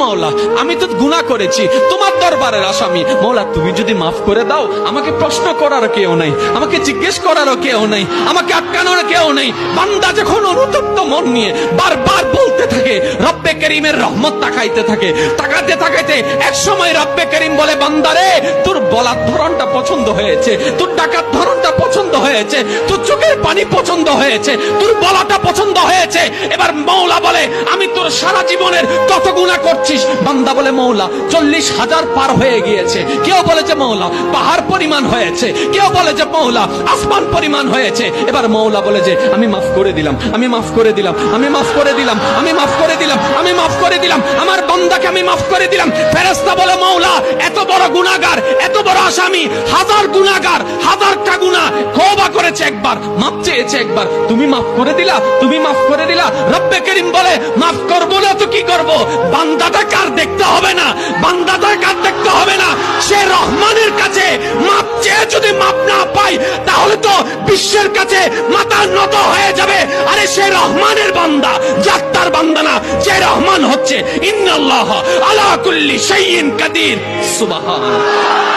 মাওলা আমি তো গুনাহ করেছি, তোমার দরবারের আসামি। মাওলা তুমি যদি মাফ করে দাও, আমাকে প্রশ্ন করার কেউ নাই, আমাকে জিজ্ঞেস করার কেউ নাই, আমাকে আটকানোর কেউ নেই। বান্দা যখন অনুতপ্ত মন নিয়ে বারবার বলতে থাকে, রব্বে করিমের রহমত তাকাইতে থাকে, তাকাতে তাকাইতে এক সময় রব্বে করিম বলে, বান্দারে তোর বলার ধরনটা পছন্দ হয়েছে, তোর ডাকার ধরনটা পছন্দ হয়েছে, তোর চোখের পানি পছন্দ হয়েছে, তোর বলাটা পছন্দ হয়েছে। এবার মাওলা বলে, আমি তোর সারা জীবনের কত গুনাহ করছিস? বান্দা বলে, মাওলা 40,000 পার হয়ে গিয়েছে। কেউ বলে যে মাওলা পাহাড় পরিমাণ হয়েছে, কেউ বলে যে মাওলা আসমান পরিমাণ হয়েছে। এবার মাওলা বলে যে আমি মাফ করে দিলাম, আমি মাফ করে দিলাম, আমি মাফ করে দিলাম, আমি মাফ করে দিলাম, আমি মাফ করে দিলাম, আমার বান্দাকে আমি মাফ করে দিলাম। ফেরেশতা বলে, মাওলা এত বড় গুনাহগার, এত বড় আসামি, হাজার গুনাহগার, হাজারটা গুনাহ তওবা করেছে একবার, মাফ চেয়েছে একবার, তুমি মাফ করে দিলা, তুমি মাফ করে দিলা। রব্বে করিম বলে, মাফ করব না তো কি করব? বান্দাটা কার দেখতে হবে না, বান্দাটা কার দেখতে হবে না, সে রহমানের কাছে মাফ চেয়ে যদি মাফ না পাই, তাহলে তো বিশ্বের কাছে মাথা নত হয়ে যাবে। আরে সে রহমানের বান্দা, জাত্তার বান্দা না, যে রহমান হচ্ছে ইন্নাল্লাহ আলা কুল্লি শাইইন কাদির। সুবহানাল্লাহ।